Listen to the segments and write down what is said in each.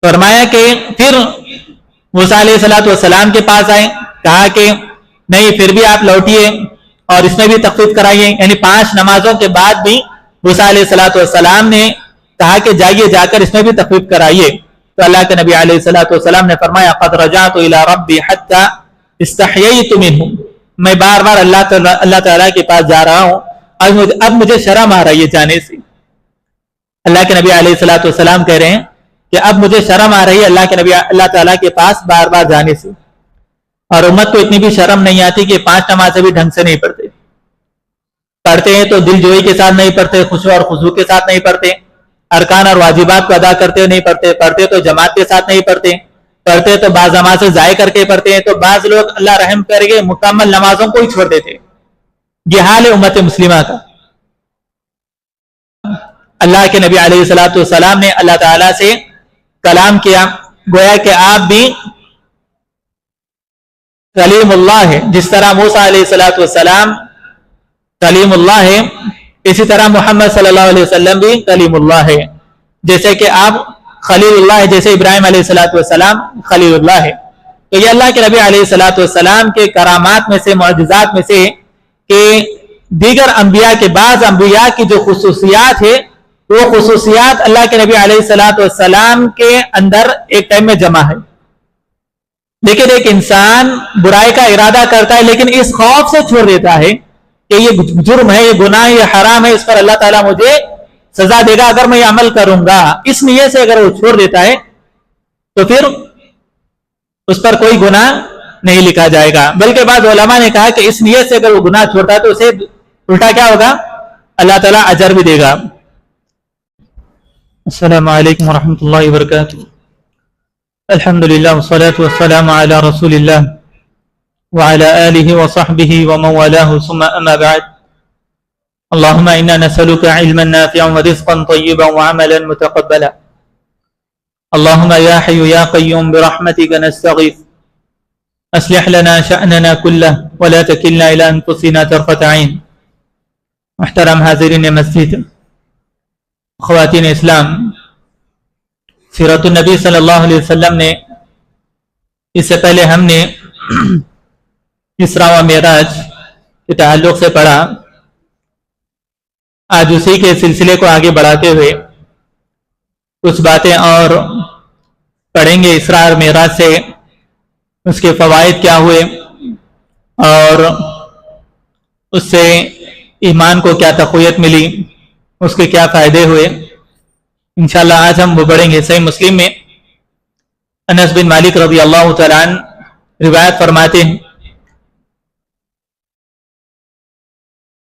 فرمایا کہ پھر موسیٰ علیہ السلام کے پاس آئے, کہا کہ نہیں پھر بھی آپ لوٹیے اور اس میں بھی تخفیف کرائیے. یعنی 5 نمازوں کے بعد بھی موسیٰ علیہ السلام نے کہا کہ جائیے جا کر اس میں بھی تخفیف کرائیے. تو اللہ کے نبی علیہ السلام نے فرمایا قد رجعت الى ربی حتی استحییت منہ, میں بار بار اللہ تعالیٰ کے پاس جا رہا ہوں, اب مجھے شرم آ رہی ہے جانے سے. اللہ کے نبی علیہ السلام کہہ رہے ہیں کہ اب مجھے شرم آ رہی ہے اللہ تعالیٰ کے پاس بار بار جانے سے. اور امت کو اتنی بھی شرم نہیں آتی کہ 5 نمازیں بھی ڈھنگ سے نہیں پڑھتے ہیں تو دل جوئی کے ساتھ نہیں پڑھتے, خشوع اور خضوع کے ساتھ نہیں پڑھتے, ارکان اور واجبات کو ادا کرتے نہیں پڑھتے تو جماعت کے ساتھ نہیں پڑھتے تو بعض نمازیں ضائع کر کے پڑھتے ہیں. تو بعض لوگ اللہ رحم کر کے مکمل نمازوں کو ہی چھوڑ دیتے. یہ حال ہے امت مسلمہ کا. اللہ کے نبی علیہ السلام نے اللہ تعالیٰ سے کلام کیا, گویا کہ آپ بھی کلیم اللہ ہے. جس طرح موسیٰ علیہ السلام کلیم اللہ ہے, اسی طرح محمد صلی اللہ علیہ وسلم بھی کلیم اللہ ہے. جیسے کہ آپ خلیل اللہ ہے, جیسے ابراہیم علیہ السلام خلیل اللہ ہے. تو یہ اللہ کے نبی علیہ السلام کے کرامات میں سے, معجزات میں سے کہ دیگر انبیاء کے بعض انبیاء کی جو خصوصیات ہے وہ خصوصیات اللہ کے نبی علیہ السلام کے اندر ایک ٹائم میں جمع ہے. لیکن ایک انسان برائی کا ارادہ کرتا ہے لیکن اس خوف سے چھوڑ دیتا ہے کہ یہ جرم ہے, یہ گناہ ہے, یہ حرام ہے, اس پر اللہ تعالیٰ مجھے سزا دے گا اگر میں یہ عمل کروں گا. اس نیت سے اگر وہ چھوڑ دیتا ہے تو پھر اس پر کوئی گناہ نہیں لکھا جائے گا. بلکہ بعض علماء نے کہا کہ اس نیت سے اگر وہ گناہ چھوڑتا ہے تو اسے الٹا کیا ہوگا, اللہ تعالیٰ اجر بھی دے گا. السلام علیکم ورحمۃ اللہ وبرکاتہ. الحمدللہ والصلاة والسلام علی رسول اللہ وعلى آلہ وصحبہ ومن والاه ثم اما بعد. اللهم انا نسألك علما نافعا ورزقا طيبا وعملا متقبلا. اللهم يا حي يا قيوم برحمتك نستغيث اصلح لنا شأننا كله ولا تكلنا الى انفسنا طرفة عين. محترم حاضرین مسجد, خواتین اسلام, سیرت النبی صلی اللہ علیہ وسلم نے اس سے پہلے ہم نے اسراء و معراج کے تعلق سے پڑھا. آج اسی کے سلسلے کو آگے بڑھاتے ہوئے کچھ باتیں اور پڑھیں گے. اسراء اور معراج سے اس کے فوائد کیا ہوئے اور اس سے ایمان کو کیا تقویت ملی, اس کے کیا فائدے ہوئے, انشاءاللہ آج ہم وہ پڑھیں گے. صحیح مسلم میں انس بن مالک رضی اللہ تعالیٰ عنہ روایت فرماتے ہیں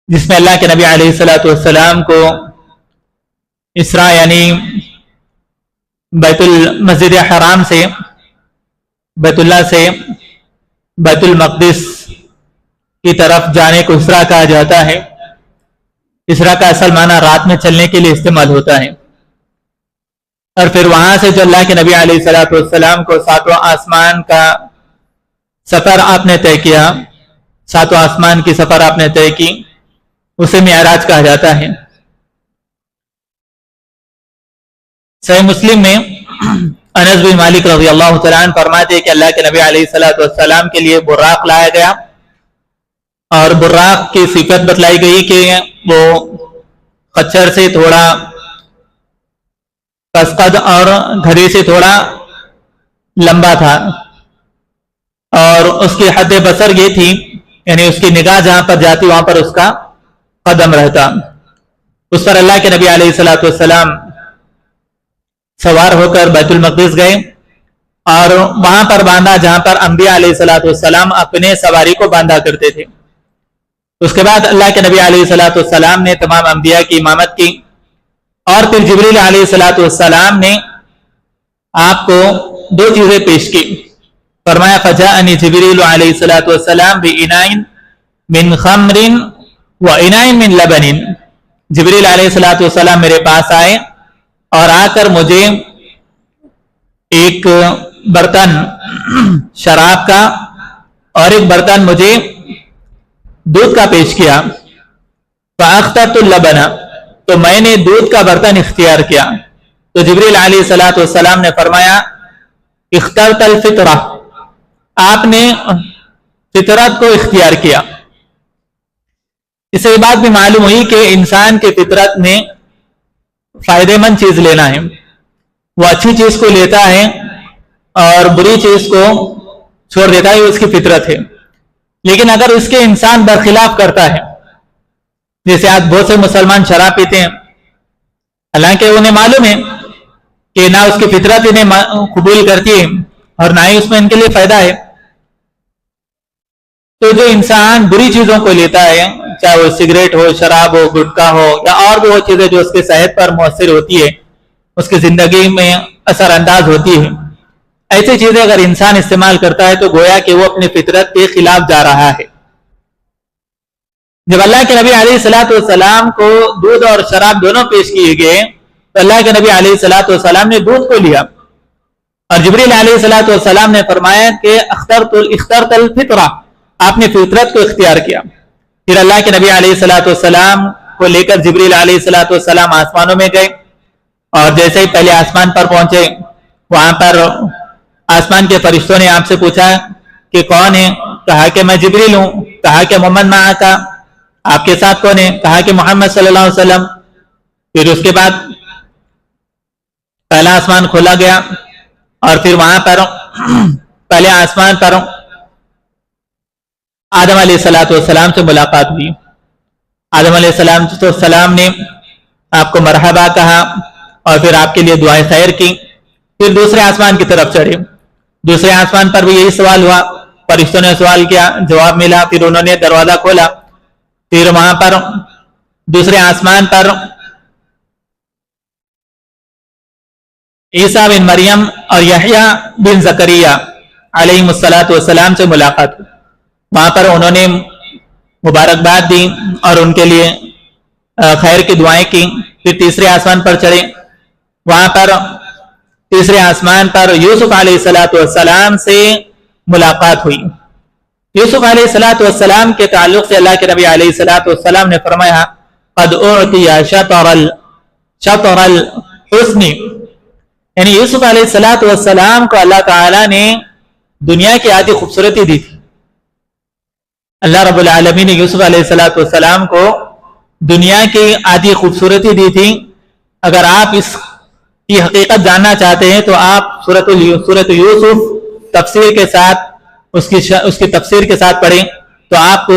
جس میں اللہ کے نبی علیہ السلام کو اسراء یعنی بیت المسجد حرام سے, بیت اللہ سے بیت المقدس کی طرف جانے کو اسراء کہا جاتا ہے. اسراء کا اصل معنی رات میں چلنے کے لیے استعمال ہوتا ہے. اور پھر وہاں سے جو اللہ کے نبی علیہ السلام کو 7واں آسمان کا سفر آپ نے طے کیا, 7واں آسمان کی سفر آپ نے طے کی, اسے معراج کہا جاتا ہے. صحیح مسلم میں انس بن مالک رضی اللہ تعالیٰ عنہ فرماتے کہ اللہ کے نبی علیہ السلام کے لیے براق لایا گیا اور براق کی صفت بتلائی گئی کہ وہ خچر سے تھوڑا قد اور گھڑی سے تھوڑا لمبا تھا اور اس کی حد بصر یہ تھی, یعنی اس کی نگاہ جہاں پر جاتی وہاں پر اس کا قدم رہتا. اس پر اللہ کے نبی علیہ السلام سوار ہو کر بیت المقدس گئے اور وہاں پر باندھا جہاں پر انبیاء علیہ السلام اپنے سواری کو باندھا کرتے تھے. اس کے بعد اللہ کے نبی علیہ السلام نے تمام انبیاء کی امامت کی اور پھر جبریل علیہ السلام نے آپ کو 2 چیزیں پیش کی. فرمایا فجاءنی جبریل علیہ السلام بإناء من خمر وإناء من لبن. جبریل علیہ السلام میرے پاس آئے اور آ کر مجھے ایک برتن شراب کا اور ایک برتن مجھے دودھ کا پیش کیا. فاخترت اللبن, تو میں نے دودھ کا برتن اختیار کیا. تو جبریل علیہ الصلوۃ والسلام نے فرمایا اخترت الفطرہ، آپ نے فطرت کو اختیار کیا۔ اس سے یہ بات بھی معلوم ہوئی کہ انسان کے فطرت میں فائدے مند چیز لینا ہے، وہ اچھی چیز کو لیتا ہے اور بری چیز کو چھوڑ دیتا ہے، اس کی فطرت ہے۔ لیکن اگر اس کے انسان برخلاف کرتا ہے، جیسے آج بہت سے مسلمان شراب پیتے ہیں، حالانکہ انہیں معلوم ہے کہ نہ اس کی فطرت انہیں قبول کرتی ہے اور نہ ہی اس میں ان کے لیے فائدہ ہے، تو جو انسان بری چیزوں کو لیتا ہے، چاہے وہ سگریٹ ہو، شراب ہو، گٹکا ہو، یا اور بھی وہ چیزیں جو اس کے صحت پر مؤثر ہوتی ہے، اس کی زندگی میں اثر انداز ہوتی ہے، ایسی چیزیں اگر انسان استعمال کرتا ہے تو گویا کہ وہ اپنی فطرت کے خلاف جا رہا ہے۔ جب اللہ کے نبی علیہ الصلوۃ والسلام کو دودھ اور شراب دونوں پیش کیے گئے تو اللہ کے نبی علیہ الصلوۃ والسلام نے دودھ کو لیا، اور جبریل علیہ الصلوۃ والسلام نے فرمایا کہ اخترت الفطرہ، آپ نے فطرت کو اختیار کیا۔ پھر اللہ کے نبی علیہ الصلوۃ والسلام کو لے کر جبریل علیہ الصلوۃ والسلام آسمانوں میں گئے، اور جیسے ہی پہلے آسمان پر پہنچے، وہاں پر آسمان کے فرشتوں نے آپ سے پوچھا کہ کون ہے؟ کہا کہ میں جبریل ہوں۔ کہا کہ محمد معک، آپ کے ساتھ کون ہے؟ کہا کہ محمد صلی اللہ علیہ وسلم۔ پھر اس کے بعد پہلا آسمان کھولا گیا، اور پھر وہاں پر پہلے آسمان پر آدم علیہ السلام سے ملاقات ہوئی۔ آدم علیہ السلام نے آپ کو مرحبا کہا اور پھر آپ کے لیے دعائیں خیر کی۔ پھر دوسرے آسمان کی طرف چڑھے، دوسرے آسمان پر بھی یہی سوال ہوا، فرشتوں نے سوال کیا، جواب ملا، پھر انہوں نے دروازہ کھولا۔ پھر وہاں پر دوسرے آسمان پر عیسیٰ بن مریم اور یحییٰ بن زکریا علیہ السلام سے ملاقات ہوئی۔ وہاں پر انہوں نے مبارکباد دی اور ان کے لیے خیر کی دعائیں کی۔ پھر تیسرے آسمان پر چڑھے، وہاں پر تیسرے آسمان پر یوسف علیہ السلام سے ملاقات ہوئی۔ یوسف علیہ السلام کے تعلق سے اللہ کے نبی علیہ السلام نے فرمایا قد اعطی شطر الحسن، یعنی یوسف علیہ السلام کو اللہ تعالیٰ نے دنیا کی آدھی خوبصورتی دی تھی۔ اللہ رب العالمین نے یوسف علیہ السلام کو دنیا کی آدھی خوبصورتی دی تھی۔ اگر آپ اس کی حقیقت جاننا چاہتے ہیں تو آپ سورۃ یوسف تفسیر کے ساتھ اس کی تفسیر کے ساتھ پڑھیں تو آپ کو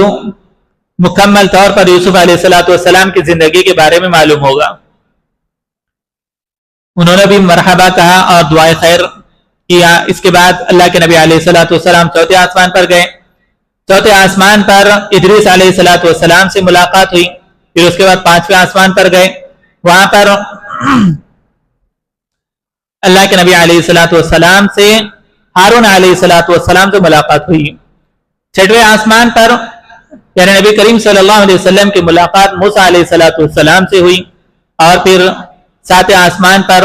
مکمل طور پر یوسف علیہ السلام کی زندگی کے بارے میں معلوم ہوگا۔ انہوں نے بھی مرحبا کہا اور دعائے خیر کیا۔ اس کے بعد اللہ کے نبی علیہ السلام چوتھے آسمان پر گئے۔ چوتھے آسمان پر ادریس علیہ السلام سے ملاقات ہوئی۔ پھر اس کے بعد پانچویں آسمان پر گئے، وہاں پر اللہ کے نبی علیہ السلام سے ہارون علیہ السلام سے ملاقات ہوئی۔ چھٹویں آسمان پر یعنی نبی کریم صلی اللہ علیہ وسلم کی ملاقات موسیٰ علیہ السلام سے ہوئی، اور پھر ساتویں آسمان پر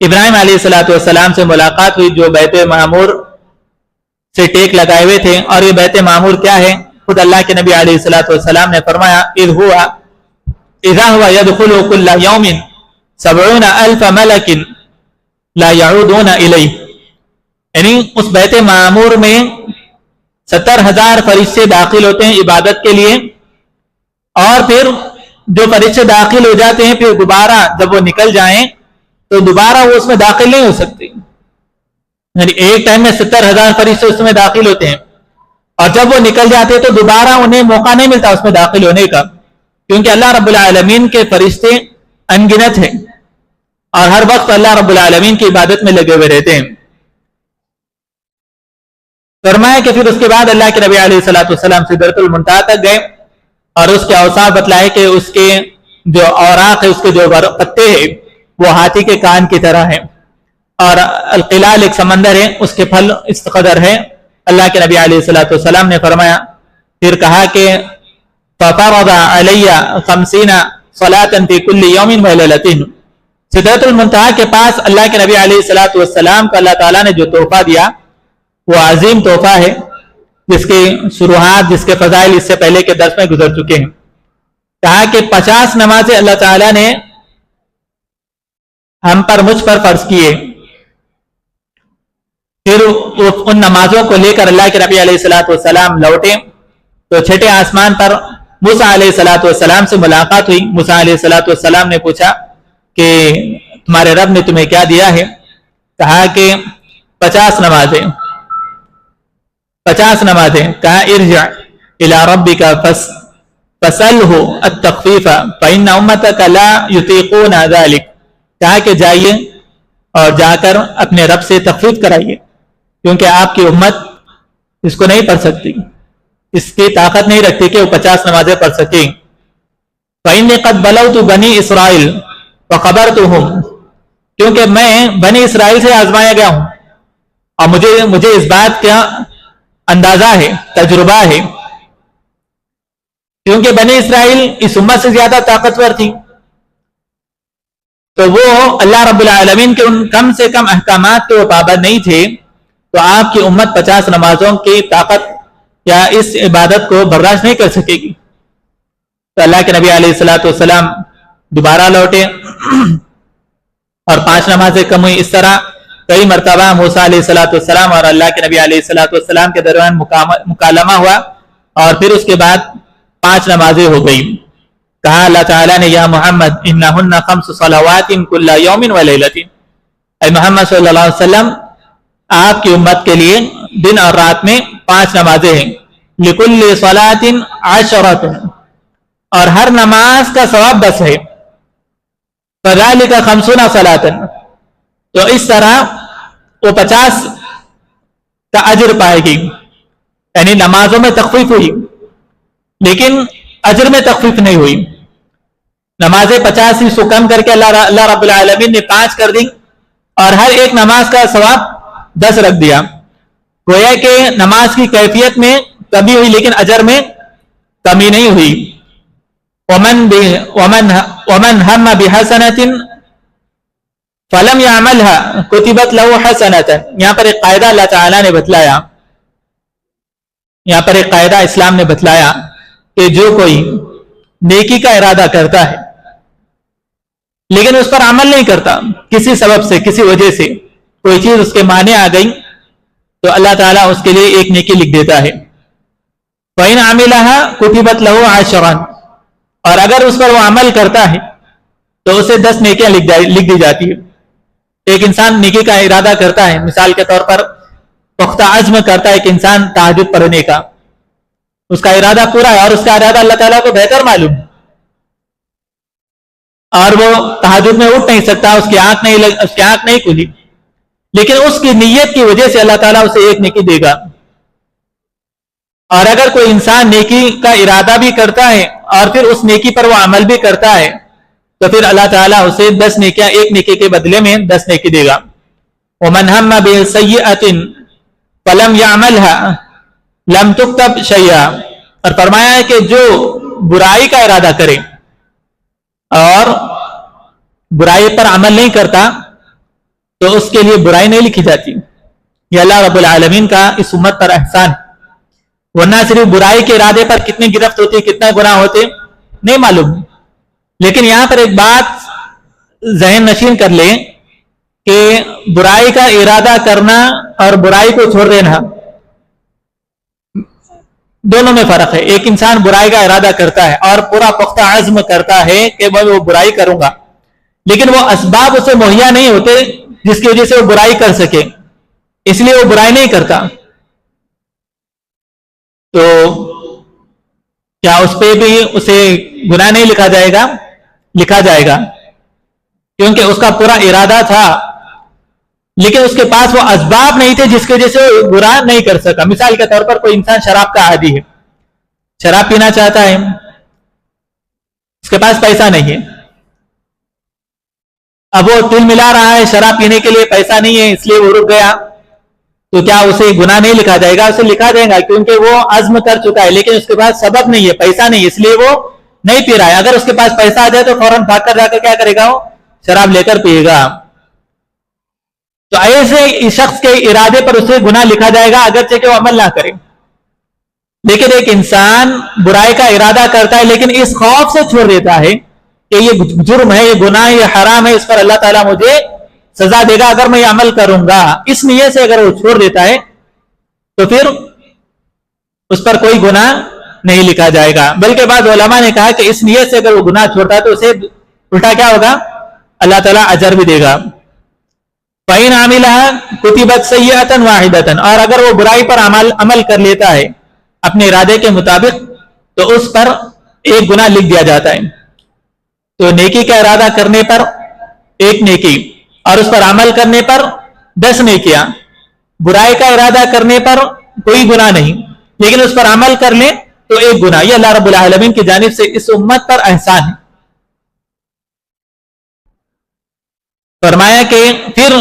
ابراہیم علیہ السلام سے ملاقات ہوئی، جو بیت معمور سے ٹیک لگائے ہوئے تھے۔ اور یہ بیت معمور کیا ہے؟ خود اللہ کے نبی علیہ السلام نے فرمایا اذا هو يدخل كل يوم 70,000 ملك لا يعودون الیہ، یعنی اس بیت معمور میں 70,000 فرشتے داخل ہوتے ہیں عبادت کے لیے، اور پھر جو فرشتے داخل ہو جاتے ہیں پھر دوبارہ جب وہ نکل جائیں تو دوبارہ وہ اس میں داخل نہیں ہو سکتے، یعنی ایک ٹائم میں 70,000 فرشتے اس میں داخل ہوتے ہیں، اور جب وہ نکل جاتے ہیں تو دوبارہ انہیں موقع نہیں ملتا اس میں داخل ہونے کا، کیونکہ اللہ رب العالمین کے فرشتے انگنت ہیں اور ہر وقت اللہ رب العالمین کی عبادت میں لگے ہوئے رہتے ہیں۔ فرمایا کہ پھر اس کے بعد اللہ کے نبی علیہ السلام سدرۃ المنتہا تک گئے اور اس کے اوصاف بتلائے کہ اس کے جو اوراق ہے، اس کے جو پتے ہیں وہ ہاتھی کے کان کی طرح ہیں، اور القلال ایک سمندر ہے، اس کے پھل اس قدر ہے۔ اللہ کے نبی علیہ السلام نے فرمایا، پھر کہا کہ فَفَرَضَ عَلَيَّ 50 صَلَاةً فِي كُلِّ يَوْمٍ وَلَيْلَةٍ، سدرۃ المنتہا کے پاس اللہ کے نبی علیہ السلام کو اللہ تعالیٰ نے جو تحفہ دیا وہ عظیم تحفہ ہے، جس کی شروحات، جس کے فضائل اس سے پہلے کے درس میں گزر چکے ہیں۔ کہا کہ 50 نمازیں اللہ تعالیٰ نے ہم پر مجھ پر فرض کیے. پھر ان نمازوں کو لے کر اللہ کے نبی علیہ الصلوۃ والسلام لوٹے تو چھٹے آسمان پر موسیٰ علیہ الصلوۃ والسلام سے ملاقات ہوئی. موسیٰ علیہ الصلوۃ والسلام نے پوچھا کہ تمہارے رب نے تمہیں کیا دیا ہے؟ کہا کہ 50 نمازیں. 50 نمازیں. کہا ارجع الی ربک فسألہ التخفیف فإن امتک لا یطیقون ذلک. کہا کہ جائیے اور جا کر اپنے رب سے تخفیف کرائیے کیونکہ آپ کی امت اس کو نہیں پڑھ سکتی, اس کی طاقت نہیں رکھتی کہ وہ 50 نمازیں پڑھ سکیں. فإنی قد بلوت بنی اسرائیل وخبرتهم. کیونکہ میں بنی اسرائیل سے آزمایا گیا ہوں اور مجھے اس بات کا اندازہ ہے, تجربہ ہے, کیونکہ بنی اسرائیل اس امت سے زیادہ طاقتور تھی تو وہ اللہ رب العالمین کے ان کم سے کم احکامات کے وہ پابند نہیں تھے, تو آپ کی امت 50 نمازوں کی طاقت یا اس عبادت کو برداشت نہیں کر سکے گی. تو اللہ کے نبی علیہ الصلوۃ والسلام دوبارہ لوٹے اور 5 نمازیں کم ہوئی. اس طرح کئی مرتبہ موسیٰ علیہ الصلوۃ والسلام اور اللہ کے نبی علیہ الصلوۃ والسلام کے درمیان مکالمہ ہوا اور پھر اس کے بعد 5 نمازیں ہو گئی. کہا اللہ تعالیٰ نے یا محمد انہن 5 صلوات کل یوم و لیلۃ. اے محمد صلی اللہ علیہ وسلم آپ کی امت کے لیے دن اور رات میں 5 نمازیں ہیں. لکل صلاۃ 10 اور ہر نماز کا ثواب 10 ہے. فذلک 50 صلاۃ. تو اس طرح وہ 50 کا اجر پائے گی. یعنی نمازوں میں تخفیف ہوئی لیکن اجر میں تخفیف نہیں ہوئی. نمازیں 50 ہی سو کم کر کے اللہ رب العالمین نے 5 کر دی اور ہر ایک نماز کا ثواب 10 رکھ دیا. گویا کہ نماز کی کیفیت میں کمی ہوئی لیکن اجر میں کمی نہیں ہوئی. ومن ہم بحسنۃ فلم يعملها كتبت له حسنۃ. یہاں پر ایک قاعدہ اللہ تعالیٰ نے بتلایا, یہاں پر ایک قاعدہ اسلام نے بتلایا کہ جو کوئی نیکی کا ارادہ کرتا ہے لیکن اس پر عمل نہیں کرتا, کسی سبب سے کسی وجہ سے کوئی چیز اس کے معنی آ گئی تو اللہ تعالیٰ اس کے لیے ایک نیکی لکھ دیتا ہے. فَإِنْ عَمِلَهَا كُتِبَتْ لَهُ 10. اور اگر اس پر وہ عمل کرتا ہے تو اسے 10 نیکیاں لکھ دی جاتی ہے. ایک انسان نیکی کا ارادہ کرتا ہے, مثال کے طور پر پختہ عزم کرتا ہے کہ انسان تہجد پڑھنے کا, اس کا ارادہ پورا ہے اور اس کا ارادہ اللہ تعالیٰ کو بہتر معلوم ہے اور وہ تہجد میں اٹھ نہیں سکتا, اس کی آنکھ نہیں کھلی, لیکن اس کی نیت کی وجہ سے اللہ تعالیٰ اسے ایک نیکی دے گا. اور اگر کوئی انسان نیکی کا ارادہ بھی کرتا ہے اور پھر اس نیکی پر وہ عمل بھی کرتا ہے تو پھر اللہ تعالیٰ اسے 10 نیکیاں, ایک نیکی کے بدلے میں 10 نیکی دے گا. وَمَنْ هَمَّ بِسَيِّئَةٍ فَلَمْ يَعْمَلْهَا لَمْ تُكْتَبْ شَيْئًا. اور فرمایا ہے کہ جو برائی کا ارادہ کرے اور برائی پر عمل نہیں کرتا تو اس کے لیے برائی نہیں لکھی جاتی. یہ اللہ رب العالمین کا اس امت پر احسان. ورنہ صرف برائی کے ارادے پر کتنی گرفت ہوتی, کتنے گناہ ہوتے نہیں معلوم. لیکن یہاں پر ایک بات ذہن نشین کر لیں کہ برائی کا ارادہ کرنا اور برائی کو چھوڑ دینا دونوں میں فرق ہے. ایک انسان برائی کا ارادہ کرتا ہے اور پورا پختہ عزم کرتا ہے کہ میں وہ برائی کروں گا, لیکن وہ اسباب اسے مہیا نہیں ہوتے جس کی وجہ سے وہ برائی کر سکے, اس لیے وہ برائی نہیں کرتا. تو کیا اس پہ بھی اسے گناہ نہیں لکھا جائے گا؟ لکھا جائے گا, کیونکہ اس کا پورا ارادہ تھا لیکن اس کے پاس وہ اسباب نہیں تھے جس کی وجہ سے وہ گناہ نہیں کر سکا. مثال کے طور پر کوئی انسان شراب کا عادی ہے, شراب پینا چاہتا ہے, اس کے پاس پیسہ نہیں ہے, اب وہ تل ملا رہا ہے, شراب پینے کے لیے پیسہ نہیں ہے اس لیے وہ رک گیا, تو کیا اسے گناہ نہیں لکھا جائے گا؟ اسے لکھا جائے گا کیونکہ وہ عزم کر چکا ہے لیکن اس کے پاس سبب نہیں ہے, پیسہ نہیں, اس لیے وہ نہیں پی رہا ہے. اگر اس کے پاس پیسہ آ جائے تو فوراً بھاگ کر جا کر کیا کرے گا؟ وہ شراب لے کر پیے گا. تو ایسے شخص کے ارادے پر اسے گناہ لکھا جائے گا اگرچہ کہ وہ عمل نہ کرے. لیکن ایک انسان برائی کا ارادہ کرتا ہے لیکن اس خوف سے چھوڑ دیتا ہے کہ یہ جرم ہے, یہ گناہ ہے, یہ حرام ہے, اس پر اللہ تعالیٰ مجھے سزا دے گا اگر میں یہ عمل کروں گا, اس نیت سے اگر وہ چھوڑ دیتا ہے تو پھر اس پر کوئی گناہ نہیں لکھا جائے گا. بلکہ بعض علماء نے کہا کہ اس نیت سے اگر وہ گناہ چھوڑتا ہے تو اسے الٹا کیا ہوگا, اللہ تعالیٰ اجر بھی دے گا. فَإِنْ عَمِلَهَا كُتِبَتْ سَيِّئَةً وَاحِدَةً, اور اگر وہ برائی پر عمل کر لیتا ہے اپنے ارادے کے مطابق تو اس پر ایک گناہ لکھ دیا جاتا ہے. تو نیکی کا ارادہ کرنے پر ایک نیکی, اور اس پر عمل کرنے پر 10 نیکیاں. برائی کا ارادہ کرنے پر کوئی گناہ نہیں, لیکن اس پر عمل کر لیں تو ایک گناہ. یہ اللہ رب العالمین کی جانب سے اس امت پر احسان ہے. فرمایا کہ پھر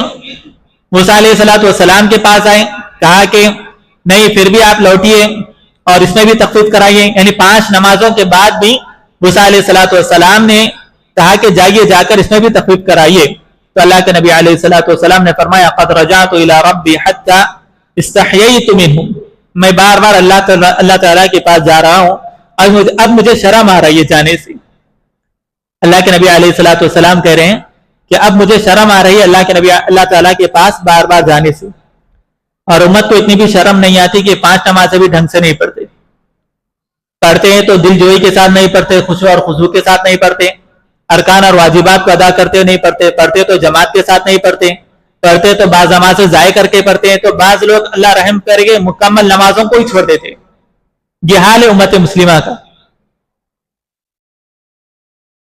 موسیٰ علیہ السلام کے پاس آئے, کہا کہ نہیں پھر بھی آپ لوٹیے اور اس میں بھی تخفیف کرائیے. یعنی 5 نمازوں کے بعد بھی موسیٰ علیہ السلام نے کہا کہ جائیے جا کر اس میں بھی تخفیف کرائیے. تو اللہ کے نبی علیہ السلام نے فرمایا قد رجعت الى ربی حتی استحییت منہ, میں بار بار اللہ تعالیٰ کے پاس جا رہا ہوں, اب مجھے شرم آ رہی ہے جانے سے. اللہ کے نبی علیہ السلام کہہ رہے ہیں کہ اب مجھے شرم آ رہی ہے اللہ تعالیٰ کے پاس بار بار جانے سے. اور امت کو اتنی بھی شرم نہیں آتی کہ 5 نمازیں بھی ڈھنگ سے نہیں پڑھتے ہیں تو دل جوئی کے ساتھ نہیں پڑھتے, خشوع اور خضوع کے ساتھ نہیں پڑھتے, ارکان اور واجبات کو ادا کرتے نہیں پڑھتے تو جماعت کے ساتھ نہیں پڑھتے تو بعض نمازیں ضائع کر کے پڑھتے ہیں. تو بعض لوگ اللہ رحم کر کے مکمل نمازوں کو ہی چھوڑ دیتے. یہ حال ہے امت مسلمہ کا.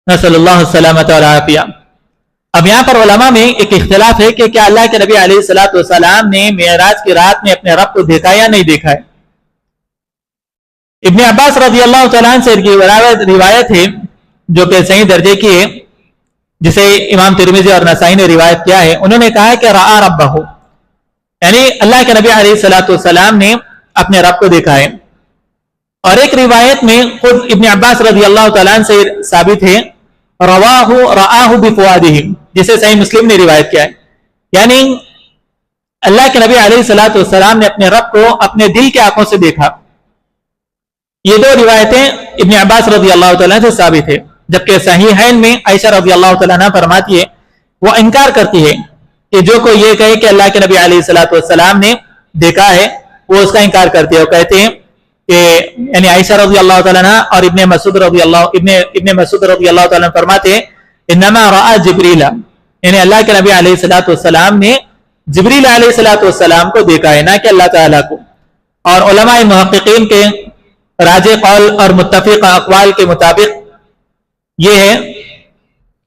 نسأل اللہ السلامۃ والعافیہ. اب یہاں پر علماء میں ایک اختلاف ہے کہ کیا اللہ کے نبی علیہ السلام نے معراج کی رات میں اپنے رب کو دیکھا یا نہیں دیکھا ہے. ابن عباس رضی اللہ تعالیٰ عنہ سے روایت ہے جو کہ صحیح درجے کی ہے, جسے امام ترمذی اور نسائی نے روایت کیا ہے. انہوں نے کہا کہ رأى ربہ, یعنی اللہ کے نبی علیہ السلام نے اپنے رب کو دیکھا ہے. اور ایک روایت میں خود ابن عباس رضی اللہ تعالیٰ عنہ سے ثابت ہے رآہ بفؤادہ, جسے صحیح مسلم نے روایت کیا ہے. یعنی اللہ کے نبی علیہ السلام نے اپنے رب کو اپنے دل کے آنکھوں سے دیکھا. یہ 2 روایتیں ابن عباس رضی اللہ تعالیٰ سے ثابت ہے. جبکہ صحیحین میں عائشہ رضی اللہ تعالیٰ عنہ فرماتی ہے, وہ انکار کرتی ہے کہ جو کوئی یہ کہے کہ اللہ کے نبی علیہ السلام نے دیکھا ہے, وہ اس کا انکار کرتی ہے. وہ کہتے ہیں کہ یعنی عائشہ رضی اللہ تعالیٰ عنہ اور ابن مسعود رضی اللہ تعالیٰ عنہ فرماتے ہیں انما رأى جبریل, یعنی اللہ کے نبی علیہ السلام نے جبریل علیہ السلام کو دیکھا ہے, نہ کہ اللہ تعالیٰ کو. اور علماء محققین کے راجح قول اور متفق اقوال کے مطابق یہ ہے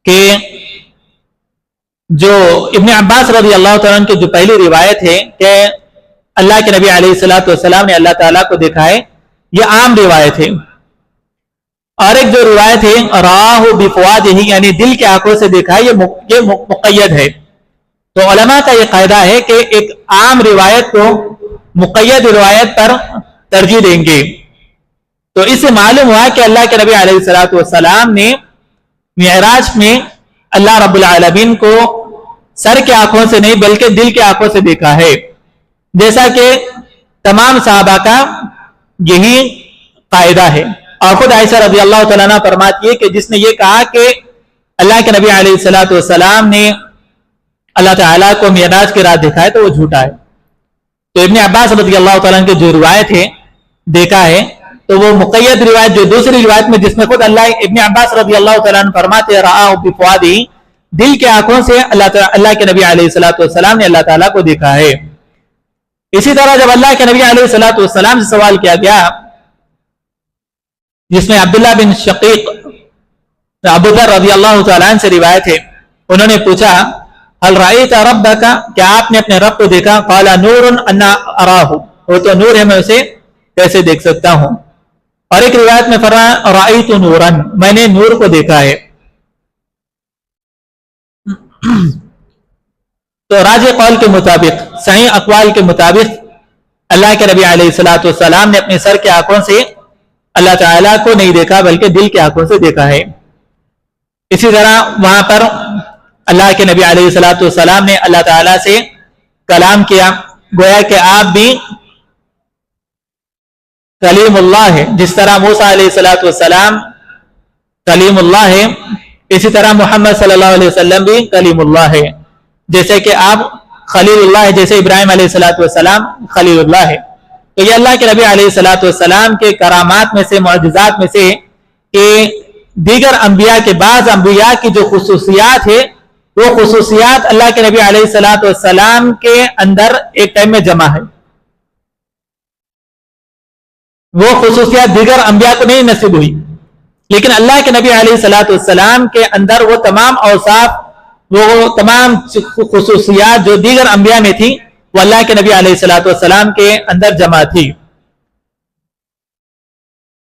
کہ جو ابن عباس رضی اللہ تعالیٰ عنہ کی جو پہلی روایت ہے کہ اللہ کے نبی علیہ السلام نے اللہ تعالیٰ کو دیکھا ہے, یہ عام روایت ہے. اور ایک جو روایت ہے رآہ بفؤادہ, یعنی دل کے آنکھوں سے دیکھا ہے, یہ مقید ہے. تو علماء کا یہ قاعدہ ہے کہ ایک عام روایت کو مقید روایت پر ترجیح دیں گے. تو اس سے معلوم ہوا کہ اللہ کے نبی علیہ السلام نے معراج میں اللہ رب العالمین کو سر کے آنکھوں سے نہیں بلکہ دل کے آنکھوں سے دیکھا ہے, جیسا کہ تمام صحابہ کا یہی قاعدہ ہے. اور خود عائشہ رضی اللہ تعالیٰ عنہ فرماتی ہے کہ جس نے یہ کہا کہ اللہ کے نبی علیہ السلام نے اللہ تعالیٰ کو معراج کی رات دیکھا ہے تو وہ جھوٹا ہے. تو ابن عباس رضی اللہ تعالیٰ عنہ کی جو روایت ہے دیکھا ہے, تو وہ مقید روایت جو دوسری روایت میں جس میں خود ابن عباس رضی اللہ تعالیٰ عنہ فرماتے ہیں رآہ بفؤادہ, دل کے آنکھوں سے اللہ کے نبی علیہ السلام نے اللہ تعالیٰ کو دیکھا ہے. اسی طرح جب اللہ کے نبی علیہ السلام سے سوال کیا گیا, جس میں عبداللہ بن شقیق ابو ذر رضی اللہ تعالیٰ عنہ سے روایت ہے, انہوں نے پوچھا هل رأيت ربك, کیا آپ نے اپنے رب کو دیکھا؟ قال نور انا اراہ, وہ تو نور ہے, میں اسے کیسے دیکھ سکتا ہوں. اور ایک روایت میں فرمایا رأیت نورا, میں نے نور کو دیکھا ہے. تو راجح قول کے مطابق, صحیح اقوال کے مطابق اللہ کے نبی علیہ السلام نے اپنے سر کے آنکھوں سے اللہ تعالیٰ کو نہیں دیکھا بلکہ دل کے آنکھوں سے دیکھا ہے. اسی طرح وہاں پر اللہ کے نبی علیہ السلام نے اللہ تعالیٰ سے کلام کیا, گویا کہ آپ بھی کلیم اللہ ہے. جس طرح موسیٰ علیہ السلام کلیم اللہ ہے, اسی طرح محمد صلی اللہ علیہ وسلم بھی کلیم اللہ ہے، جیسے کہ آپ خلیل اللہ ہے، جیسے ابراہیم علیہ الصلوۃ والسلام خلیل اللہ ہے۔ تو یہ اللہ کے نبی علیہ الصلوۃ والسلام کے کرامات میں سے، معجزات میں سے کہ دیگر انبیاء کے بعض انبیاء کی جو خصوصیات ہے وہ خصوصیات اللہ کے نبی علیہ الصلوۃ والسلام کے اندر ایک ٹائم میں جمع ہے۔ وہ خصوصیات دیگر انبیاء کو نہیں نصیب ہوئی، لیکن اللہ کے نبی علیہ الصلوۃ والسلام کے اندر وہ تمام اوصاف، وہ تمام خصوصیات جو دیگر انبیاء میں تھی، وہ اللہ کے نبی علیہ الصلوۃ والسلام کے اندر جمع تھی۔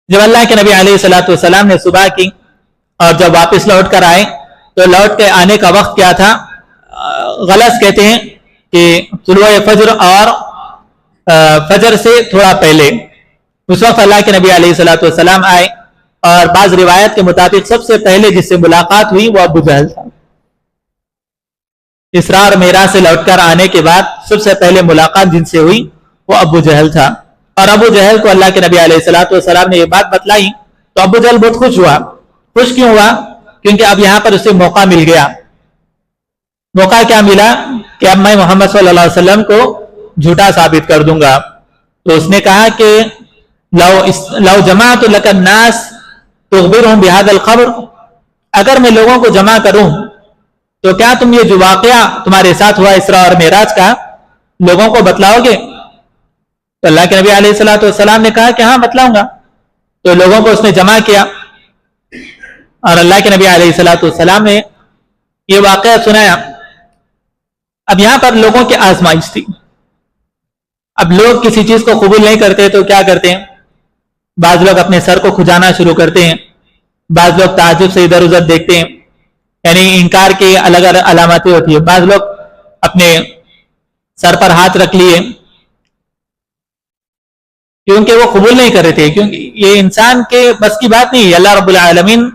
جب اللہ کے نبی علیہ الصلوۃ والسلام نے صبح کی اور جب واپس لوٹ کر آئے تو لوٹ کے آنے کا وقت کیا تھا؟ غلط کہتے ہیں کہ طلوع فجر اور فجر سے تھوڑا پہلے، اس وقت اللہ کے نبی علیہ الصلوۃ والسلام آئے، اور بعض روایت کے مطابق سب سے پہلے جس سے ملاقات ہوئی وہ ابو جہل تھا۔ اسراء اور معراج سے لوٹ کر آنے کے بعد سب سے پہلے ملاقات جن سے ہوئی وہ ابو جہل تھا، اور ابو جہل کو اللہ کے نبی علیہ الصلوۃ والسلام نے یہ بات بتلائی تو ابو جہل بہت خوش ہوا۔ خوش کیوں ہوا؟ کیونکہ اب یہاں پر اسے موقع مل گیا۔ موقع کیا ملا؟ کہ اب میں محمد صلی اللہ علیہ وسلم کو جھوٹا ثابت کر دوں گا۔ تو اس نے کہا کہ لو جمعت لک الناس تخبرهم بهذا الخبر، اگر میں لوگوں کو جمع کروں تو کیا تم یہ جو واقعہ تمہارے ساتھ ہوا اسراء اور معراج کا لوگوں کو بتلاؤ گے؟ تو اللہ کے نبی علیہ الصلوۃ والسلام نے کہا کہ ہاں بتلاؤں گا۔ تو لوگوں کو اس نے جمع کیا اور اللہ کے نبی علیہ الصلوۃ والسلام نے یہ واقعہ سنایا۔ اب یہاں پر لوگوں کی آزمائش تھی۔ اب لوگ کسی چیز کو قبول نہیں کرتے تو کیا کرتے ہیں؟ بعض لوگ اپنے سر کو کھجانا شروع کرتے ہیں، بعض لوگ تعجب سے ادھر ادھر دیکھتے ہیں، یعنی انکار کی الگ الگ علامتیں ہوتی ہیں۔ بعض لوگ اپنے سر پر ہاتھ رکھ لیے کیونکہ وہ قبول نہیں کر رہے تھے، کیونکہ یہ انسان کے بس کی بات نہیں ہے، اللہ رب العالمین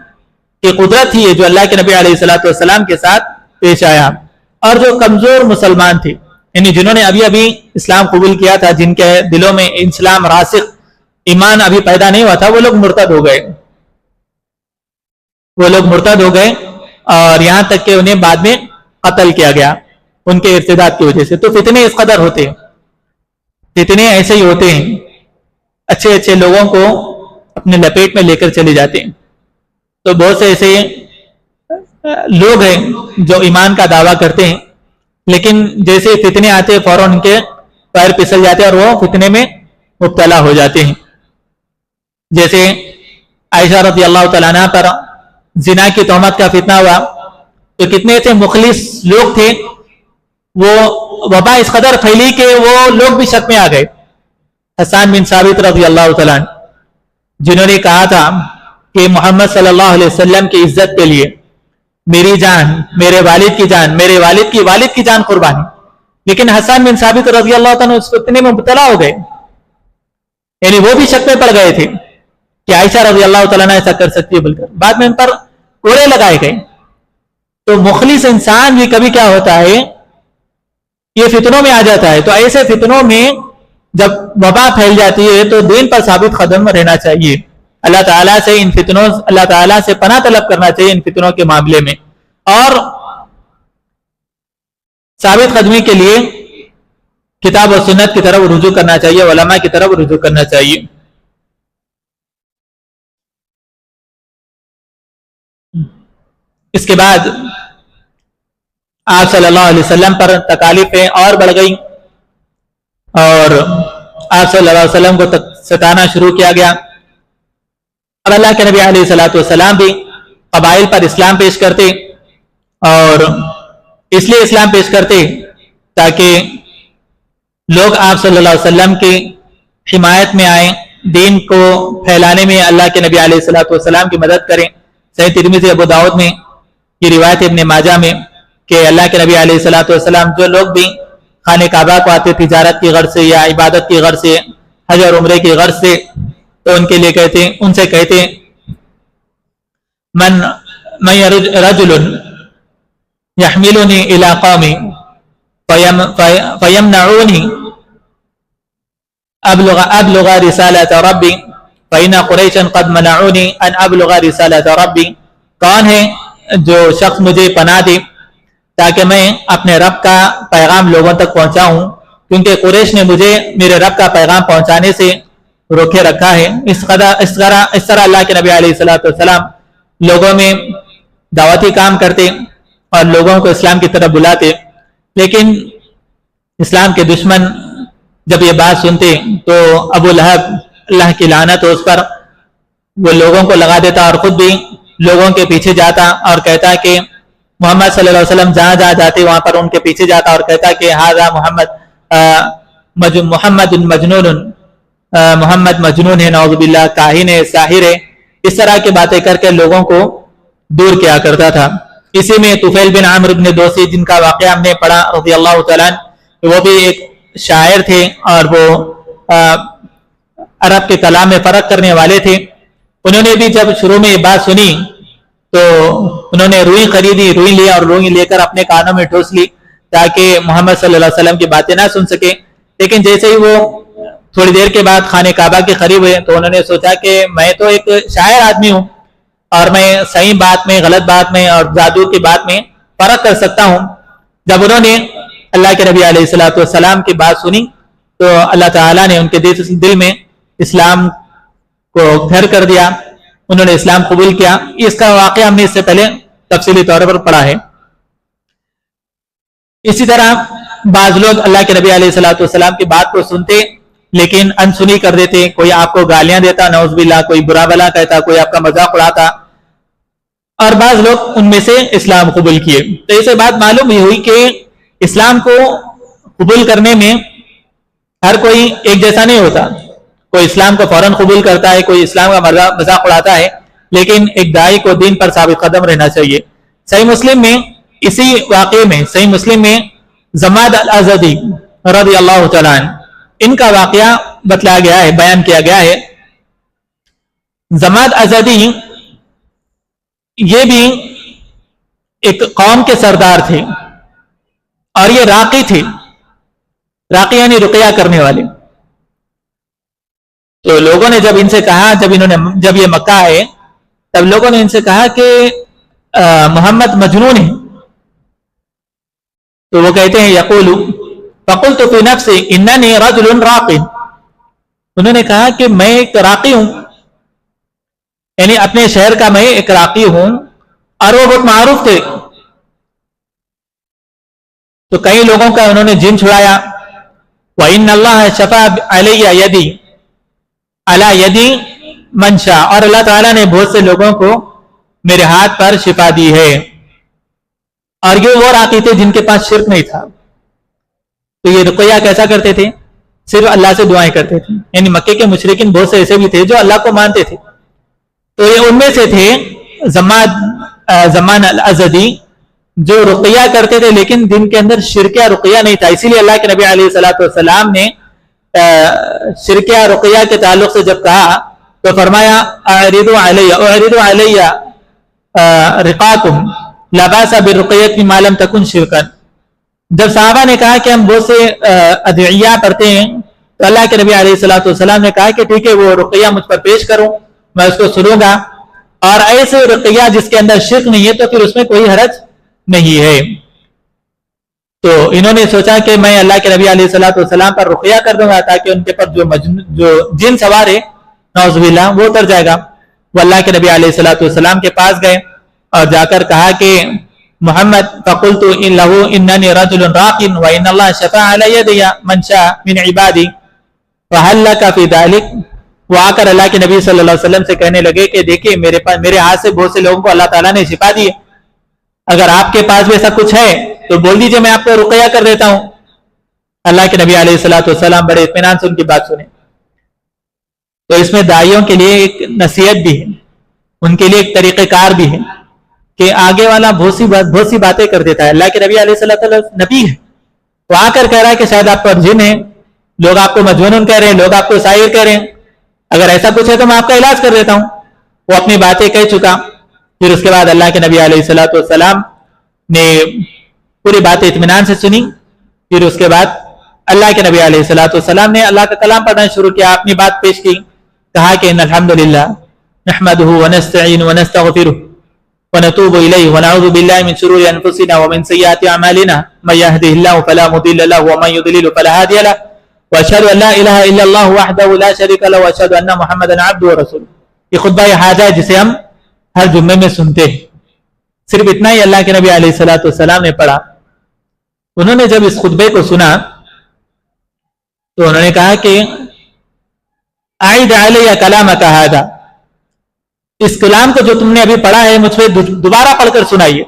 کی قدرت ہی ہے جو اللہ کے نبی علیہ الصلوۃ والسلام کے ساتھ پیش آیا۔ اور جو کمزور مسلمان تھے، یعنی جنہوں نے ابھی ابھی اسلام قبول کیا تھا، جن کے دلوں میں اسلام راسخ، ایمان ابھی پیدا نہیں ہوا تھا، وہ لوگ مرتد ہو گئے، اور یہاں تک کہ انہیں بعد میں قتل کیا گیا ان کے ارتداد کی وجہ سے۔ تو فتنے اس قدر ہوتے ہیں، فتنے ایسے ہی ہوتے ہیں، اچھے اچھے لوگوں کو اپنے لپیٹ میں لے کر چلے جاتے ہیں۔ تو بہت سے ایسے لوگ ہیں جو ایمان کا دعویٰ کرتے ہیں، لیکن جیسے فتنے آتے ہیں فوراً ان کے پیر پھسل جاتے ہیں اور وہ فتنے میں مبتلا ہو جاتے ہیں۔ جیسے عائشہ رضی اللہ تعالیٰ عنہ پر زنا کی تہمت کا فتنہ ہوا تو کتنے ایسے مخلص لوگ تھے، وہ وبا اس قدر پھیلی کہ وہ لوگ بھی شک میں آ گئے۔ حسان بن ثابت رضی اللہ تعالیٰ عنہ، جنہوں نے کہا تھا کہ محمد صلی اللہ علیہ وسلم کی عزت کے لیے میری جان، میرے والد کی جان، میرے والد کی والد کی جان قربانی، لیکن حسان بن ثابت رضی اللہ تعالیٰ عنہ اس فتنے میں مبتلا ہو گئے، یعنی وہ بھی شک میں پڑ گئے تھے کہ عائشہ رضی اللہ تعالیٰ عنہ ایسا کر سکتی ہے، بلکہ بعد میں ان پر کوڑے لگائے گئے۔ تو مخلص انسان بھی کبھی کیا ہوتا ہے، یہ فتنوں میں آ جاتا ہے۔ تو ایسے فتنوں میں جب وبا پھیل جاتی ہے تو دین پر ثابت قدم رہنا چاہیے، اللہ تعالیٰ سے ان فتنوں، اللہ تعالیٰ سے پناہ طلب کرنا چاہیے ان فتنوں کے معاملے میں، اور ثابت قدمی کے لیے کتاب و سنت کی طرف رجوع کرنا چاہیے، علماء کی طرف رجوع کرنا چاہیے۔ اس کے بعد آپ صلی اللہ علیہ وسلم پر تکالیفیں اور بڑھ گئی اور آپ صلی اللہ علیہ وسلم کو ستانا شروع کیا گیا، اور اللہ کے نبی علیہ الصلوۃ والسلام بھی قبائل پر اسلام پیش کرتے، اور اس لیے اسلام پیش کرتے تاکہ لوگ آپ صلی اللہ علیہ وسلم کی حمایت میں آئیں، دین کو پھیلانے میں اللہ کے نبی علیہ الصلوۃ والسلام کی مدد کریں۔ صحیح ترمذی ابو داؤد میں یہ روایت ابن ماجہ میں کہ اللہ کے نبی علیہ الصلوۃ والسلام جو لوگ بھی خانہ کعبہ کو آتے تجارت کی غرض سے یا عبادت کی غرض سے، حج اور عمرے کی غرض سے، تو ان کے لیے کہتے ہیں، ان سے کہتے ہیں من رجل يحملني الى قومي فيمنعوني ابلغ رسالة ربي فإن قريشا قد منعوني ان ابلغ رسالة ربي۔ کون ہے جو شخص مجھے پناہ دے تاکہ میں اپنے رب کا پیغام لوگوں تک پہنچاؤں، کیونکہ قریش نے مجھے میرے رب کا پیغام پہنچانے سے روکے رکھا ہے۔ اس طرح اللہ کے نبی علیہ السلام لوگوں میں دعوتی کام کرتے اور لوگوں کو اسلام کی طرف بلاتے، لیکن اسلام کے دشمن جب یہ بات سنتے تو ابو لہب، اللہ کی لعنت ہو اس پر، وہ لوگوں کو لگا دیتا اور خود بھی لوگوں کے پیچھے جاتا اور کہتا کہ محمد صلی اللہ علیہ وسلم جہاں جہاں جاتے وہاں پر ان کے پیچھے جاتا اور کہتا کہ ہذا محمد مجنون، محمد مجنون ہے، نعوذ باللہ، کاہن ہے، ساحر ہے، اس طرح کی باتیں کر کے لوگوں کو دور کیا کرتا تھا۔ اسی میں طفیل بن عامر بن دوسی، جن کا واقعہ ہم نے پڑھا رضی اللہ تعالیٰ عنہ، وہ بھی ایک شاعر تھے اور وہ عرب کے کلام میں فرق کرنے والے تھے۔ انہوں نے بھی جب شروع میں یہ بات سنی تو انہوں نے روئی خریدی، روئی لیا اور روئی لے کر اپنے کانوں میں ٹھوس لی تاکہ محمد صلی اللہ علیہ وسلم کی باتیں نہ سن سکے۔ لیکن جیسے ہی وہ تھوڑی دیر کے بعد خانہ کعبہ کے قریب ہوئے تو انہوں نے سوچا کہ میں تو ایک شاعر آدمی ہوں اور میں صحیح بات میں، غلط بات میں اور جادو کی بات میں فرق کر سکتا ہوں۔ جب انہوں نے اللہ کے نبی علیہ السلام کی بات سنی تو اللہ تعالیٰ نے ان کے دل میں اسلام کو گھر کر دیا، انہوں نے اسلام قبول کیا۔ اس کا واقعہ ہم نے اس سے پہلے تفصیلی طور پر پڑھا ہے۔ اسی طرح بعض لوگ اللہ کے نبی علیہ السلام کی بات کو سنتے لیکن انسنی کر دیتے، کوئی آپ کو گالیاں دیتا نعوذ باللہ، کوئی برا بلا کہتا، کوئی آپ کا مذاق اڑاتا، اور بعض لوگ ان میں سے اسلام قبول کیے۔ تو اسے بات معلوم یہ ہوئی کہ اسلام کو قبول کرنے میں ہر کوئی ایک جیسا نہیں ہوتا، کوئی اسلام کو فوراً قبول کرتا ہے، کوئی اسلام کا مذاق اڑاتا ہے، لیکن ایک داعی کو دین پر ثابت قدم رہنا چاہیے۔ صحیح مسلم میں اسی واقعے میں صحیح مسلم میں زماد الازدی رضی اللہ تعالیٰ عنہ، ان کا واقعہ بتلایا گیا ہے، بیان کیا گیا ہے۔ زماد ازدی یہ بھی ایک قوم کے سردار تھے اور یہ راقی تھے، راقی یعنی رقیہ کرنے والے۔ تو لوگوں نے جب ان سے کہا، جب یہ مکہ آئے تب لوگوں نے ان سے کہا کہ محمد مجنون ہے، تو وہ کہتے ہیں یقول فقلت فی نفسی اننی رجل راقی، انہوں نے کہا کہ میں ایک راقی ہوں، یعنی اپنے شہر کا میں ایک راقی ہوں، اور وہ بہت معروف تھے۔ تو کئی لوگوں کا انہوں نے جن چھڑایا۔ وَإِنَّ اللَّهَ شَفَى عَلَيَّ يَدِي عَلَى يَدِي مَنْ شَاءَ، اور اللہ تعالیٰ نے بہت سے لوگوں کو میرے ہاتھ پر شفا دی ہے۔ اور یہ وہ راقی تھے جن کے پاس شرک نہیں تھا۔ تو یہ رقیہ کیسا کرتے تھے؟ صرف اللہ سے دعائیں کرتے تھے، یعنی مکے کے مشرکین بہت سے ایسے بھی تھے جو اللہ کو مانتے تھے، تو یہ ان میں سے تھے زمان الازدی جو رقیہ کرتے تھے لیکن دن کے اندر شرکیہ رقیہ نہیں تھا۔ اسی لیے اللہ کے نبی علیہ السلام نے شرکیہ رقیہ کے تعلق سے جب کہا تو فرمایا اعرضوا علیہ رقاکم لا باس بالرقیۃ ما لم تکن شرکا۔ جب صحابہ نے کہا کہ ہم بہت سے ادعیہ پڑھتے ہیں تو اللہ کے نبی علیہ السلام نے کہا کہ ٹھیک ہے، وہ رقیہ مجھ پر پیش کرو، میں اس کو سنوں گا، اور ایسے رقیہ جس کے اندر شرک نہیں ہے تو پھر اس میں کوئی حرج نہیں ہے۔ تو انہوں نے سوچا کہ میں اللہ کے نبی علیہ السلام پر رقیہ کر دوں گا تاکہ ان کے پر جو جن سوار ہے نعوذ باللہ وہ اتر جائے گا۔ وہ اللہ کے نبی علیہ السلام کے پاس گئے اور جا کر کہا کہ محمد فقلت ان له انني رجل راق وان الله شفاء على يدي من شاء من عبادي فهل لك في ذلك۔ وہ آ کر اللہ کے نبی صلی اللہ علیہ وسلم سے کہنے لگے کہ دیکھیے میرے ہاتھ سے بہت سے لوگوں کو اللہ تعالیٰ نے شفا دی ہے، اگر آپ کے پاس بھی ایسا کچھ ہے تو بول دیجئے، میں آپ کو رقیہ کر دیتا ہوں۔ اللہ کے نبی علیہ السلام بڑے اطمینان سے ان کی بات سنیں۔ تو اس میں داعیوں کے لیے ایک نصیحت بھی ہے، ان کے لیے ایک طریقہ کار بھی ہے کہ آگے والا بہت سی باتیں کر دیتا ہے۔ اللہ کے نبی علیہ السلام نبی ہے، وہ آ کر کہہ رہا ہے کہ شاید آپ پر جن ہے، لوگ آپ کو مجنون کہہ رہے ہیں، لوگ آپ کو شاعر کہہ رہے ہیں، اگر ایسا کچھ ہے تو میں آپ کا علاج کر دیتا ہوں۔ وہ اپنی باتیں کہہ چکا۔ پھر اس کے بعد اللہ کے نبی علیہ السلام نے پوری باتیں اطمینان سے سنی۔ پھر اس کے بعد اللہ کے نبی علیہ السلام نے اللہ کا کلام پڑھنا شروع کیا، اپنی بات پیش کی، کہا کہ ان الحمدللہ نحمدہ ونستعین ونستغفرہ ونتوب إليه ونعوذ بالله من شرور أنفسنا ومن سيئات أعمالنا من يهده الله فلا مضل له ومن يضلل فلا هادي له وأشهد أن لا إله إلا الله وحده لا شريك له وأشهد أن محمدا عبده ورسوله. یہ خطبہ حاجہ ہے جسے ہم ہر جمعے میں سنتے ہیں. صرف اتنا ہی اللہ کے نبی علیہ الصلوۃ والسلام نے پڑھا. انہوں نے جب اس خطبے کو سنا تو انہوں نے کہا کہ اعد علی کلامک ھذا، اس کلام کو جو تم نے ابھی پڑھا ہے مجھ پہ دوبارہ پڑھ کر سنائیے.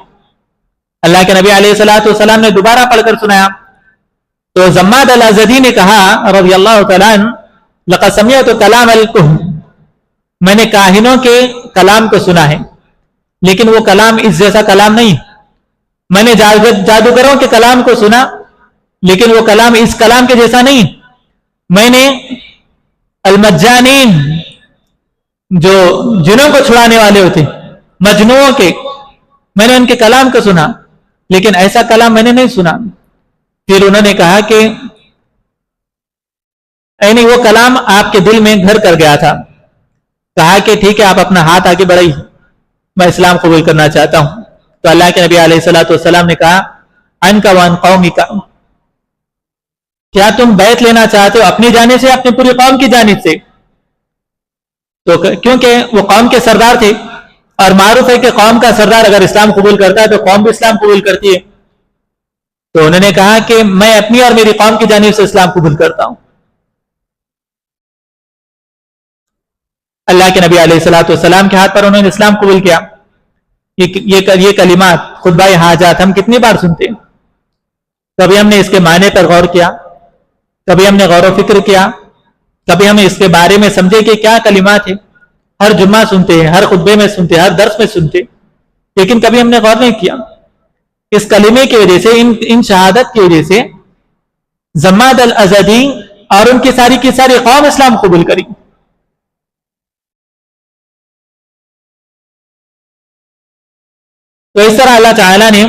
اللہ کے نبی علیہ الصلوۃ والسلام نے دوبارہ پڑھ کر سنایا تو زماد الازدی نے کہا رضی اللہ تعالیٰ عنہ لقد سمعت کلام الکہن، میں نے کاہنوں کے کلام کو سنا ہے لیکن وہ کلام اس جیسا کلام نہیں. میں نے جادوگروں کے کلام کو سنا لیکن وہ کلام اس کلام کے جیسا نہیں. میں نے المجانین، جو جنوں کو چھڑانے والے ہوتے مجنوؤں کے، میں نے ان کے کلام کو سنا لیکن ایسا کلام میں نے نہیں سنا. پھر انہوں نے کہا کہ یعنی وہ کلام آپ کے دل میں گھر کر گیا تھا. کہا کہ ٹھیک ہے آپ اپنا ہاتھ آگے بڑھائیے، میں اسلام قبول کرنا چاہتا ہوں. تو اللہ کے نبی علیہ الصلوۃ والسلام نے کہا عنک وعن قومک، کیا تم بیعت لینا چاہتے ہو اپنی جانب سے اپنی پوری قوم کی جانب سے؟ تو کیونکہ وہ قوم کے سردار تھے اور معروف ہے کہ قوم کا سردار اگر اسلام قبول کرتا ہے تو قوم بھی اسلام قبول کرتی ہے. تو انہوں نے کہا کہ میں اپنی اور میری قوم کی جانب سے اسلام قبول کرتا ہوں. اللہ کے نبی علیہ الصلوۃ والسلام کے ہاتھ پر انہوں نے اسلام قبول کیا. یہ کلمات خطبہ حاجات ہم کتنی بار سنتے ہیں؟ کبھی ہم نے اس کے معنی پر غور کیا، کبھی ہم نے غور و فکر کیا، کبھی ہم اس کے بارے میں سمجھے کہ کیا کلمات ہیں. ہر جمعہ سنتے ہیں، ہر خطبے میں سنتے ہیں، ہر درس میں سنتے ہیں، لیکن کبھی ہم نے غور نہیں کیا. اس کلمے کی وجہ سے، ان شہادت کی وجہ سے زماد الازدی اور ان کی ساری قوم اسلام قبول کری. تو اس طرح اللہ تعالیٰ نے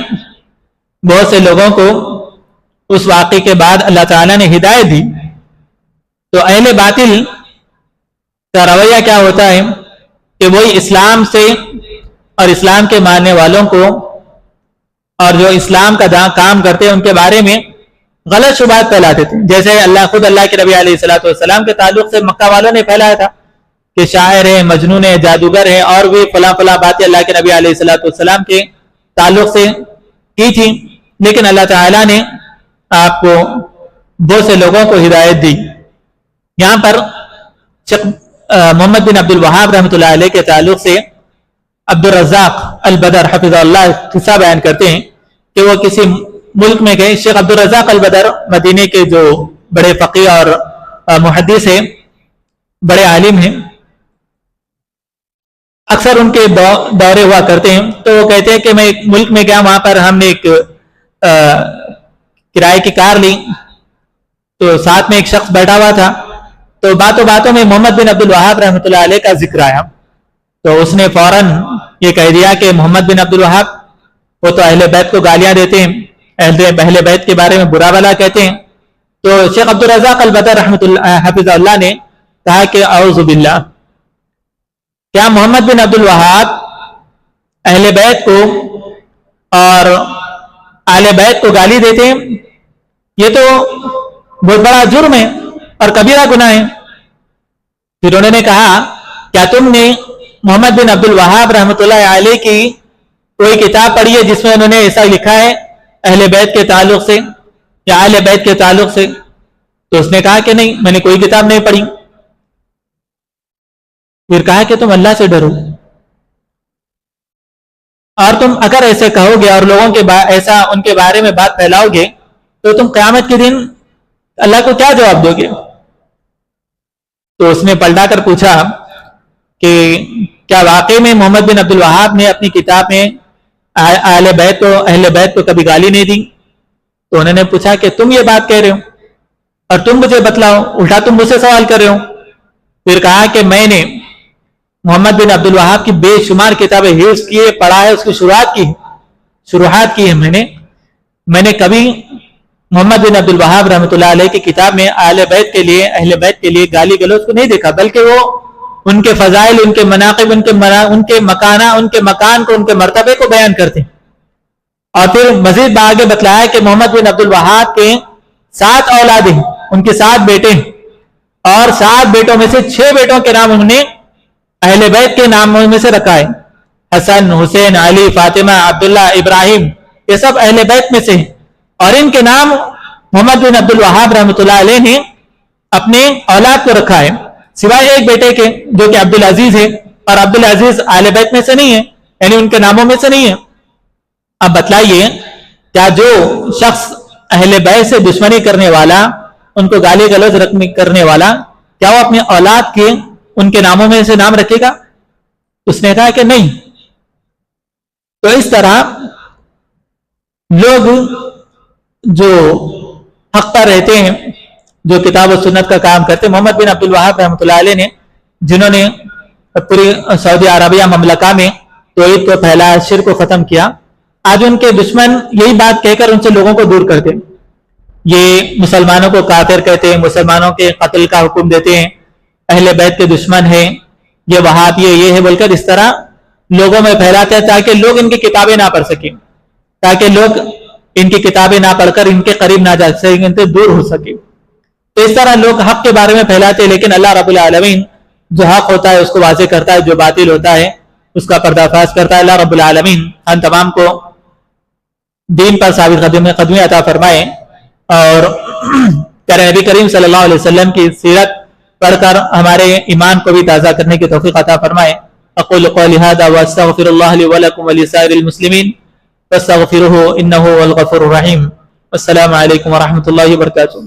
بہت سے لوگوں کو اس واقعے کے بعد اللہ تعالیٰ نے ہدایت دی. تو اہل باطل کا رویہ کیا ہوتا ہے کہ وہی اسلام سے اور اسلام کے ماننے والوں کو اور جو اسلام کا کام کرتے ہیں ان کے بارے میں غلط شبہات پھیلاتے تھے. جیسے خود اللہ کے نبی علیہ الصلوۃ والسلام کے تعلق سے مکہ والوں نے پھیلایا تھا کہ شاعر ہے، مجنون ہے، جادوگر ہے، اور بھی فلاں باتیں اللہ کے نبی علیہ الصلوۃ والسلام کے تعلق سے کی تھی. لیکن اللہ تعالیٰ نے آپ کو بہت سے لوگوں کو ہدایت دی. یہاں پر محمد بن عبد الوہاب رحمۃ اللہ علیہ کے تعلق سے عبد الرزاق البدر حفظہ اللہ قصہ بیان کرتے ہیں کہ وہ کسی ملک میں گئے. شیخ عبد الرزاق البدر مدینے کے جو بڑے فقیہ اور محدث ہیں، بڑے عالم ہیں، اکثر ان کے دورے ہوا کرتے ہیں. تو وہ کہتے ہیں کہ میں ایک ملک میں گیا، وہاں پر ہم نے ایک کرائے کی کار لی تو ساتھ میں ایک شخص بیٹھا ہوا تھا. تو باتوں میں محمد بن عبد الوہاب رحمۃ اللہ علیہ کا ذکر آیا. تو اس نے فوراً یہ کہہ دیا کہ محمد بن عبد الوہاب وہ تو اہل بیت کو گالیاں دیتے ہیں، اہل بیت کے بارے میں برا بھلا کہتے ہیں. تو شیخ عبد الرزاق البدر رحمۃ اللہ حفظہ اللہ نے کہا کہ اعوذ باللہ، کیا محمد بن عبد الوہاب اہل بیت کو اور اہل بیت کو گالی دیتے ہیں؟ یہ تو بہت بڑا جرم ہے اور کبیرہ گناہ ہے. پھر انہوں نے کہا کیا تم نے محمد بن عبد الوہاب رحمۃ اللہ علیہ کی کوئی کتاب پڑھی ہے جس میں انہوں نے ایسا لکھا ہے اہل بیت کے تعلق سے یا اہل بیت کے تعلق سے؟ تو اس نے کہا کہ نہیں، میں نے کوئی کتاب نہیں پڑھی. پھر کہا کہ تم اللہ سے ڈرو، اور تم اگر ایسے کہو گے اور لوگوں کے ایسا ان کے بارے میں بات پھیلاؤ گے تو تم قیامت کے دن اللہ کو کیا جواب دو گے؟ تو اس نے پلٹا کر پوچھا کہ کیا واقعی میں محمد بن عبد الوہاب نے اپنی کتاب میں اہل بیت کو کبھی گالی نہیں دی؟ تو انہوں نے پوچھا کہ تم یہ بات کہہ رہے ہو اور تم مجھے بتلاؤ، الٹا تم مجھ سے سوال کر رہے ہو. پھر کہا کہ میں نے محمد بن عبد الوہاب کی بے شمار کتابیں حفظ کی ہے، پڑھا ہے، اس کی شروحات کی ہے. میں نے کبھی محمد بن عبد الوہاب رحمۃ اللہ علیہ کی کتاب میں اہل بیت کے لیے گالی گلوچ کو نہیں دیکھا، بلکہ وہ ان کے فضائل، ان کے مناقب، ان کے مکانہ، ان کے مکان کو، ان کے مرتبے کو بیان کرتے ہیں. اور پھر مزید آگے بتلایا کہ محمد بن عبد الوہاب کے 7 اولاد ہیں، ان کے 7 بیٹے ہیں، اور 7 بیٹوں میں سے 6 بیٹوں کے نام انہوں نے اہل بیت کے ناموں میں سے رکھا ہے. حسن، حسین، علی، فاطمہ، عبداللہ، ابراہیم، یہ سب اہل بیت میں سے ہیں. اور ان کے نام محمد بن عبد الوہاب رحمۃ اللہ علیہ نے اپنے اولاد کو رکھا ہے، سوائے ایک بیٹے کے جو کہ عبدالعزیز ہے. اور عبدالعزیز اہل بیت میں سے نہیں ہے، یعنی ان کے ناموں میں سے نہیں ہے. اب بتلائیے کیا جو شخص اہل بیت سے دشمنی کرنے والا، ان کو گالی گلوچ کرنے والا، کیا وہ اپنی اولاد کے ان کے ناموں میں سے نام رکھے گا؟ اس نے کہا کہ نہیں. تو اس طرح لوگ جو حق پر رہتے ہیں، جو کتاب و سنت کا کام کرتے ہیں، محمد بن عبد الوہاب رحمۃ اللہ علیہ نے، جنہوں نے پوری سعودی عربیہ مملکہ میں توحید کو پھیلایا، شرک کو ختم کیا، آج ان کے دشمن یہی بات کہہ کر ان سے لوگوں کو دور کرتے ہیں. یہ مسلمانوں کو کافر کہتے ہیں، مسلمانوں کے قتل کا حکم دیتے ہیں، اہل بیت کے دشمن ہیں، یہ وہابی ہے، یہ ہے بول کر اس طرح لوگوں میں پھیلاتے ہیں تاکہ لوگ ان کی کتابیں نہ پڑھ سکیں، تاکہ لوگ ان کی کتابیں نہ پڑھ کر ان کے قریب نہ جا سکیں، ان سے دور ہو سکے. تو اس طرح لوگ حق کے بارے میں پھیلاتے ہیں، لیکن اللہ رب العالمین جو حق ہوتا ہے اس کو واضح کرتا ہے، جو باطل ہوتا ہے اس کا پردہ فاش کرتا ہے. اللہ رب العالمین ہم تمام کو دین پر ثابت قدمی عطا فرمائے، اور پیارے نبی کریم صلی اللہ علیہ وسلم کی سیرت پڑھ کر ہمارے ایمان کو بھی تازہ کرنے کی توفیق عطا فرمائے. اقول قولی ھذا واستغفر اللہ لی ولکم ولسائر المسلمین فاستغفروہ انہ هو الغفور الرحیم. السلام علیکم ورحمۃ اللہ وبرکاتہ.